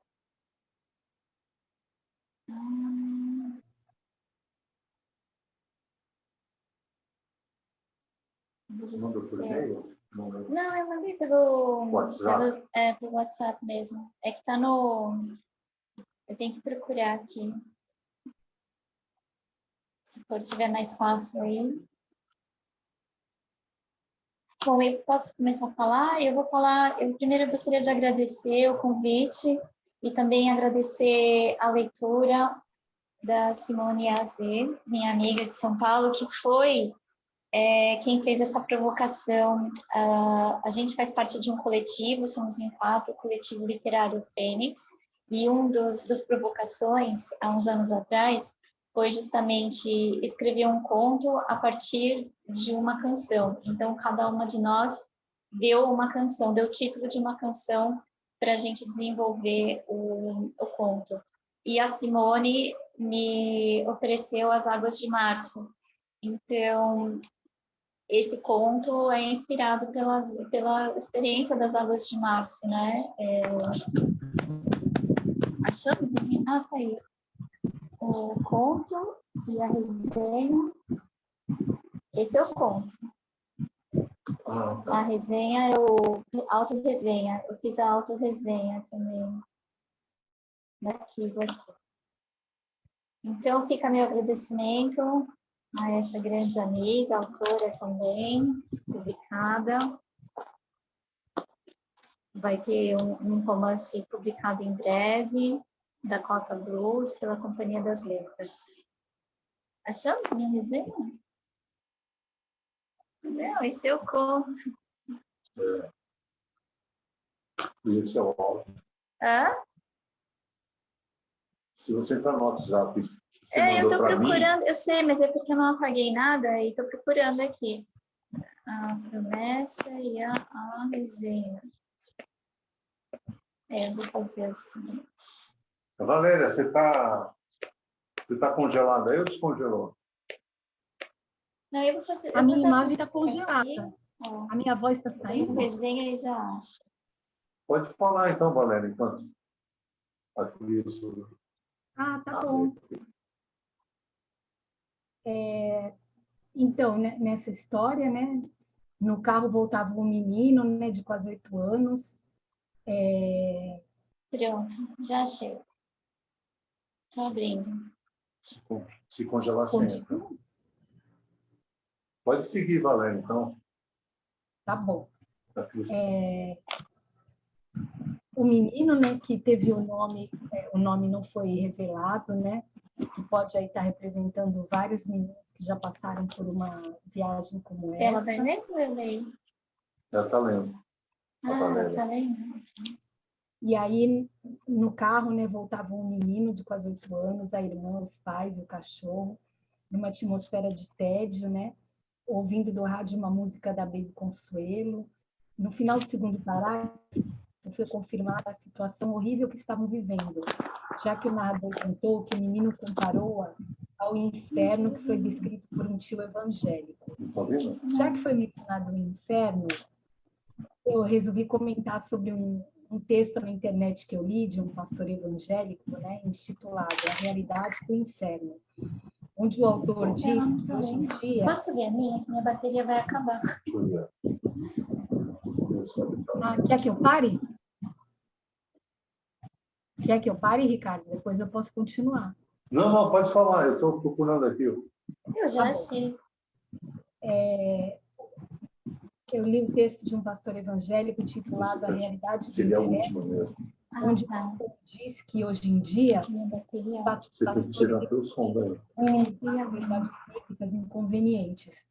Você mandou por e-mail? Não, eu mandei pelo WhatsApp? Pelo WhatsApp mesmo. É que tá no... Eu tenho que procurar aqui. Se for tiver mais fácil aí. Bom, eu posso começar a falar? Eu vou falar... Eu primeiro gostaria de agradecer o convite e também agradecer a leitura da Simone Azé, minha amiga de São Paulo, que foi quem fez essa provocação. A gente faz parte de um coletivo, somos em 4, o coletivo literário Fênix, e das provocações, há uns anos atrás, foi justamente escrever um conto a partir de uma canção. Então, cada uma de nós deu uma canção, deu o título de uma canção para a gente desenvolver o conto. E a Simone me ofereceu As Águas de Março. Então, esse conto é inspirado pela experiência das Águas de Março, né? Achamos? Tá aí. O conto e a resenha. Esse é o conto. A resenha é autorresenha. Eu fiz a autorresenha também. No arquivo aqui. Então, fica meu agradecimento a essa grande amiga, autora também, publicada. Vai ter um romance publicado em breve, da Cota Blues, pela Companhia das Letras. Achamos minha resenha? Não, esse é o conto. E esse é o áudio. Hã? Se você está no WhatsApp, você Eu mandou estou para mim, procurando, eu sei, mas é porque eu não apaguei nada e estou procurando aqui. A promessa e a resenha. Eu vou fazer o seguinte. Valéria, você tá congelada aí ou descongelou? Não, eu vou fazer. A eu vou minha dar imagem está aqui, congelada. ó. A minha voz está Tem saindo? resenha e já acho. Pode falar então, Valéria, enquanto aqui isso. Ah, tá bom. Então, né, nessa história, né, no carro voltava um menino, né, de quase 8 anos. Pronto, já achei. Tô abrindo. Se congelar sempre. Continua? Pode seguir, Valéria, então. Tá bom. Tá aqui. O menino, né, que teve o nome não foi revelado, né, que pode aí estar representando vários meninos que já passaram por uma viagem como Ela essa. vai ler ou eu leio? Já está lendo. Ela tá lendo. E aí, no carro, né, voltava um menino de quase 8 anos, a irmã, os pais, o cachorro, numa atmosfera de tédio, né, ouvindo do rádio uma música da Baby Consuelo. No final do segundo parágrafo, foi confirmada a situação horrível que estavam vivendo, já que o narrador contou que o menino comparou-a ao inferno que foi descrito por um tio evangélico. Tá vendo? Já que foi mencionado o inferno, eu resolvi comentar sobre um texto na internet que eu li de um pastor evangélico, né, intitulado A Realidade do Inferno, onde o autor diz que hoje em dia... Posso ler a minha? Que minha bateria vai acabar. Quer que eu pare? Quer que eu pare, Ricardo? Depois eu posso continuar. Não, pode falar. Eu estou procurando aqui. Eu já achei. Eu li um texto de um pastor evangélico intitulado A Realidade do Seria a Inferno, última mesmo. onde o autor diz que hoje em dia Minha bateria. Você tem que tirar o som daí. verdades bíblicas inconvenientes,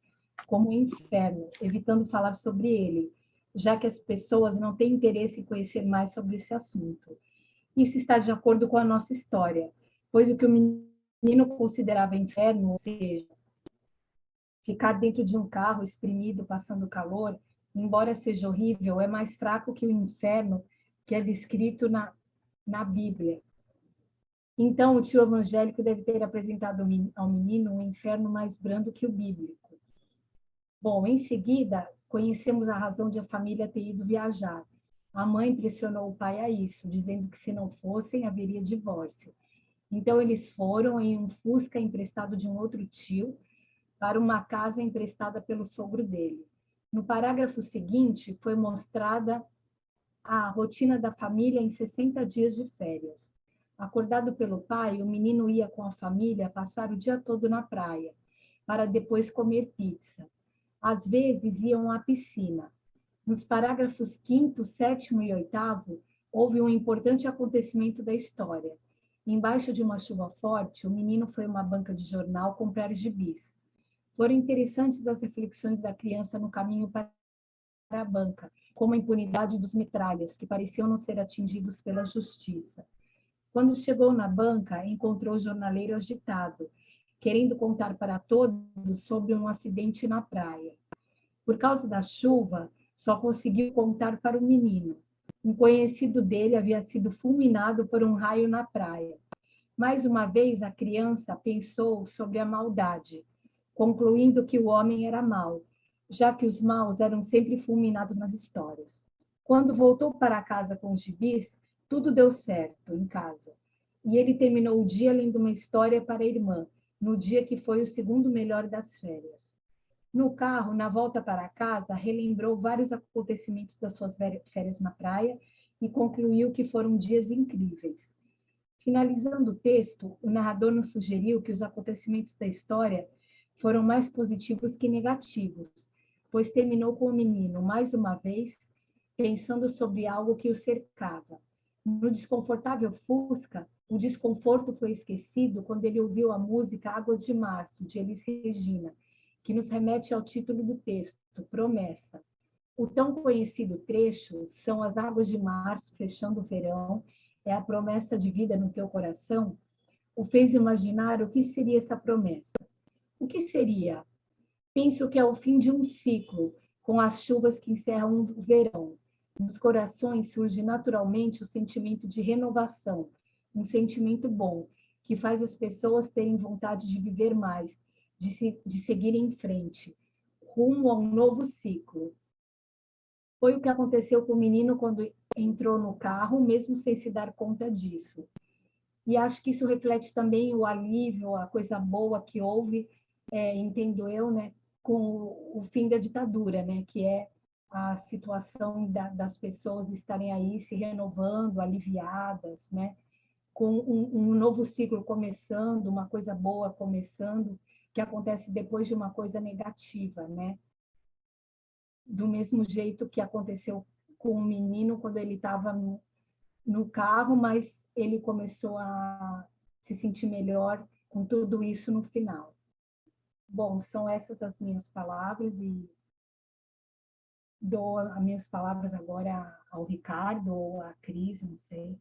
como o inferno, evitando falar sobre ele, já que as pessoas não têm interesse em conhecer mais sobre esse assunto. Isso está de acordo com a nossa história, pois o que o menino considerava inferno, ou seja, ficar dentro de um carro espremido, passando calor, embora seja horrível, é mais fraco que o inferno que é descrito na Bíblia. Então, o tio evangélico deve ter apresentado ao menino um inferno mais brando que o bíblico. Bom, em seguida, conhecemos a razão de a família ter ido viajar. A mãe pressionou o pai a isso, dizendo que se não fossem, haveria divórcio. Então, eles foram em um Fusca emprestado de um outro tio para uma casa emprestada pelo sogro dele. No parágrafo seguinte, foi mostrada a rotina da família em 60 dias de férias. Acordado pelo pai, o menino ia com a família passar o dia todo na praia, para depois comer pizza. Às vezes iam à piscina. Nos parágrafos 5º, 7º e 8º, houve um importante acontecimento da história. Embaixo de uma chuva forte, o menino foi a uma banca de jornal comprar gibis. Foram interessantes as reflexões da criança no caminho para a banca, como a impunidade dos metralhas, que pareciam não ser atingidos pela justiça. Quando chegou na banca, encontrou o jornaleiro agitado, querendo contar para todos sobre um acidente na praia. Por causa da chuva, só conseguiu contar para o menino. Um conhecido dele havia sido fulminado por um raio na praia. Mais uma vez, a criança pensou sobre a maldade, concluindo que o homem era mau, já que os maus eram sempre fulminados nas histórias. Quando voltou para casa com os gibis, tudo deu certo em casa. E ele terminou o dia lendo uma história para a irmã, no dia que foi o segundo melhor das férias. No carro, na volta para casa, relembrou vários acontecimentos das suas férias na praia e concluiu que foram dias incríveis. Finalizando o texto, o narrador nos sugeriu que os acontecimentos da história foram mais positivos que negativos, pois terminou com o menino, mais uma vez, pensando sobre algo que o cercava. No desconfortável Fusca, o desconforto foi esquecido quando ele ouviu a música Águas de Março, de Elis Regina, que nos remete ao título do texto, Promessa. O tão conhecido trecho são as águas de março fechando o verão é a promessa de vida no teu coração, o fez imaginar o que seria essa promessa. O que seria? Penso que é o fim de um ciclo, com as chuvas que encerram o verão. Nos corações surge naturalmente o sentimento de renovação, um sentimento bom, que faz as pessoas terem vontade de viver mais, de seguir em frente, rumo a um novo ciclo. Foi o que aconteceu com o menino quando entrou no carro, mesmo sem se dar conta disso. E acho que isso reflete também o alívio, a coisa boa que houve, entendo eu, né, com o fim da ditadura, né, que é a situação das pessoas estarem aí se renovando, aliviadas, né, com um novo ciclo começando, uma coisa boa começando, que acontece depois de uma coisa negativa, né? Do mesmo jeito que aconteceu com o menino quando ele estava no carro, mas ele começou a se sentir melhor com tudo isso no final. Bom, são essas as minhas palavras e dou as minhas palavras agora ao Ricardo ou à Cris, não sei.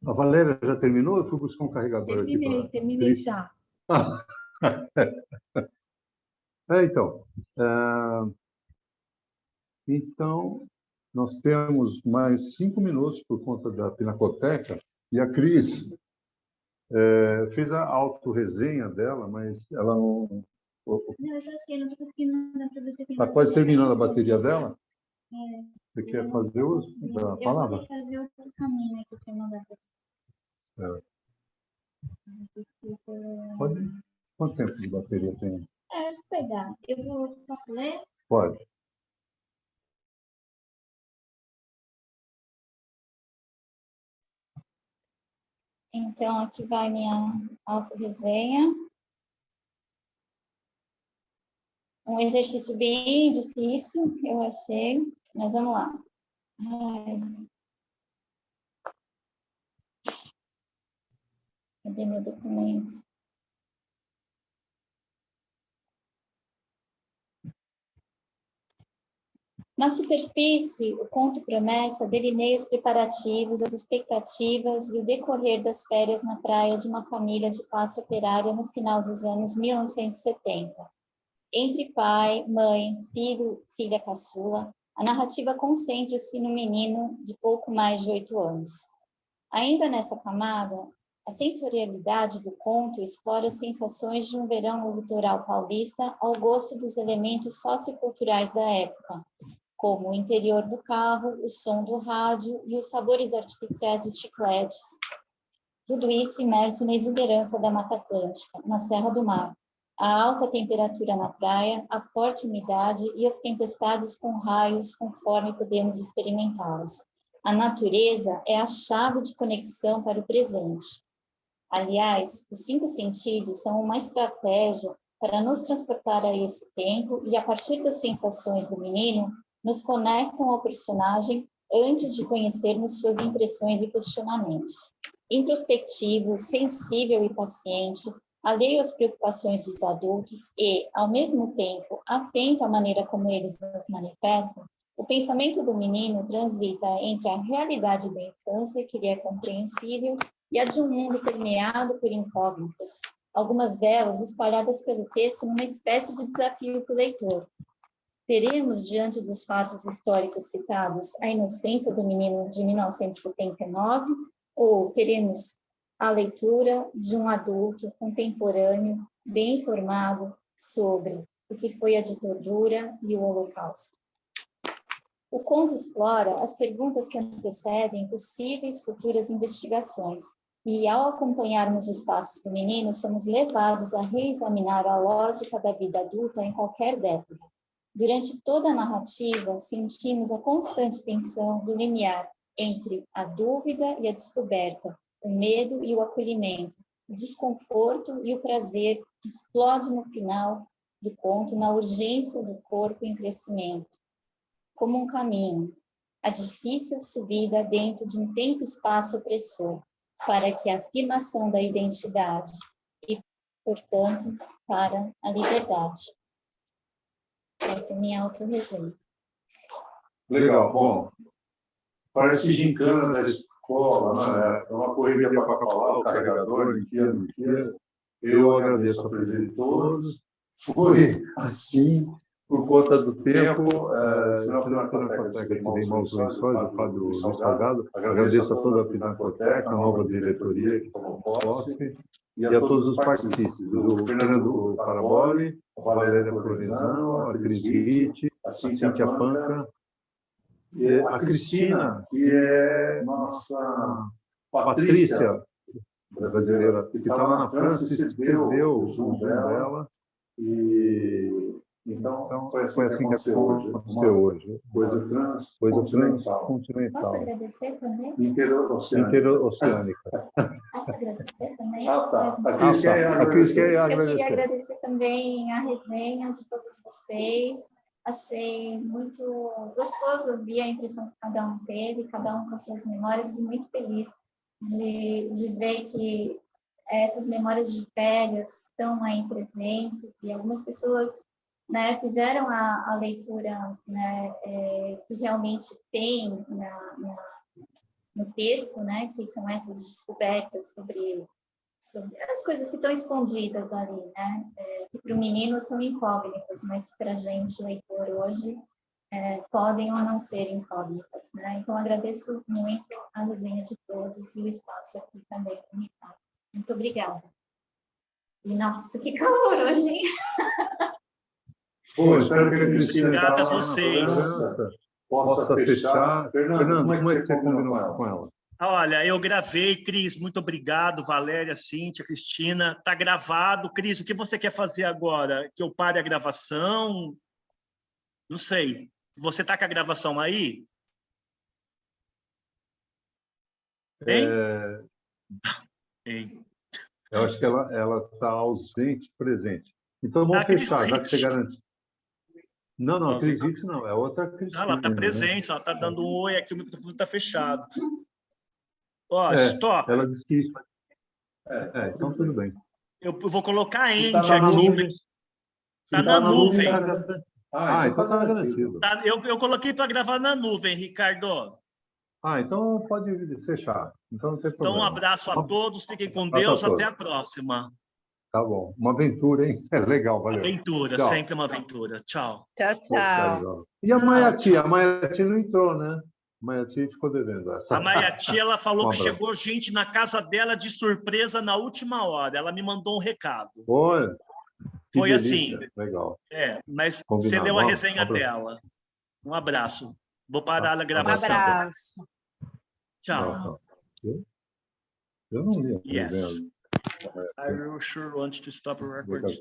A Valéria já terminou? Eu fui buscar um carregador aqui. Terminei já. Então, então, nós temos mais 5 minutos por conta da Pinacoteca, e a Cris fez a autorresenha dela, mas ela não... Não, eu já achei, não estou conseguindo mandar para você. Está quase terminando a bateria dela? É, Você quer fazer uso da palavra? Eu vou fazer outro caminho aqui para mandar para você. Pode. Quanto tempo de bateria tem? Deixa eu pegar. Posso ler? Pode. Então, aqui vai minha autorresenha. Um exercício bem difícil, eu achei, mas vamos lá. Cadê meu documento? Na superfície, o conto promessa delineia os preparativos, as expectativas e o decorrer das férias na praia de uma família de classe operária no final dos anos 1970. Entre pai, mãe, filho, filha caçula, a narrativa concentra-se no menino de pouco mais de 8 anos. Ainda nessa camada, a sensorialidade do conto explora as sensações de um verão no litoral paulista ao gosto dos elementos socioculturais da época, como o interior do carro, o som do rádio e os sabores artificiais dos chicletes. Tudo isso imerso na exuberância da Mata Atlântica, na Serra do Mar, a alta temperatura na praia, a forte umidade e as tempestades com raios conforme podemos experimentá-las. A natureza é a chave de conexão para o presente. Aliás, os 5 sentidos são uma estratégia para nos transportar a esse tempo e, a partir das sensações do menino, nos conectam ao personagem antes de conhecermos suas impressões e questionamentos. Introspectivo, sensível e paciente, alheio às preocupações dos adultos e, ao mesmo tempo, atento à maneira como eles as manifestam, o pensamento do menino transita entre a realidade da infância, que lhe é compreensível, e a de um mundo permeado por incógnitas, algumas delas espalhadas pelo texto numa espécie de desafio para o leitor. Teremos, diante dos fatos históricos citados, a inocência do menino de 1979, ou teremos a leitura de um adulto contemporâneo, bem informado sobre o que foi a ditadura e o Holocausto. O conto explora as perguntas que antecedem possíveis futuras investigações, e ao acompanharmos os passos do menino, somos levados a reexaminar a lógica da vida adulta em qualquer década. Durante toda a narrativa, sentimos a constante tensão do limiar entre a dúvida e a descoberta, o medo e o acolhimento, o desconforto e o prazer que explode no final do conto na urgência do corpo em crescimento, como um caminho, a difícil subida dentro de um tempo e espaço opressor, para que a afirmação da identidade e, portanto, para a liberdade. Essa é a minha autorresenha. Legal. Bom, parece gincana da escola, né? É uma correria para falar, o carregador, enfia. Eu agradeço a presença de todos. Foi assim, por conta do tempo. Senão a Pinacoteca tem maus lençóis, do Fábio Luiz Salgado. Agradeço a toda a Pinacoteca, a nova diretoria que tomou posse, e a todos os partícipes, o Fernando Paraboli, a Valéria Provenzano, a Cris Witt, a Cíntia Panca, e a Cristina, que é nossa Patrícia brasileira, que está lá na França, se inscreveu o Zoom dela, e então foi assim que aconteceu hoje. Coisa transcontinental. Posso agradecer também? Interoceânica. Posso agradecer também? Tá. A Cris quer Eu agradecer. queria agradecer também a resenha de todos vocês. Achei muito gostoso ouvir a impressão que cada um teve, cada um com suas memórias. Fiquei muito feliz de ver que essas memórias de férias estão aí presentes e algumas pessoas, né, fizeram a leitura, né, que realmente tem no texto, né, que são essas descobertas sobre as coisas que estão escondidas ali, né, que para o menino são incógnitas, mas para a gente, leitor, hoje, podem ou não ser incógnitas, né? Então, agradeço muito a resenha de todos e o espaço aqui também comunicado. Muito obrigada. E, nossa, que calor hoje, hein? Pô, espero que a Cristina Obrigada a vocês. possa fechar. Fernando, como é que você combinou com ela? Olha, eu gravei, Cris, muito obrigado, Valéria, Cíntia, Cristina. Está gravado. Cris, o que você quer fazer agora? Que eu pare a gravação? Não sei. Você está com a gravação aí? Hein? Hein? Eu acho que ela está ausente, presente. Então, vamos fechar, já que você garante. Não, acredite não, é outra Cristina. Ela está presente, ela está dando um oi aqui, o microfone está fechado. Ó, stop. Ela disse que... então tudo bem. Eu vou colocar a end Tá na aqui. nuvem. Está na nuvem. Então está garantido. Eu coloquei para gravar na nuvem, Ricardo. Então pode fechar. Então não tem problema. Então, um abraço a todos, fiquem com Deus, até a próxima. Tá bom. Uma aventura, hein? Legal, valeu. Aventura, tchau. sempre uma aventura. Tchau. Tchau, tchau. E a Maiati? A Maiati não entrou, né? A Maiati ficou devendo essa. A Maiati, ela falou que abraço. chegou gente na casa dela de surpresa na última hora. Ela me mandou um recado. Olha, Foi delícia. assim. Legal. Mas Combinado. você leu a resenha abraço. dela. Um abraço. Vou parar a Um gravação. abraço. Tchau. Eu não li a Yes. resenha. Are you sure want to stop recording?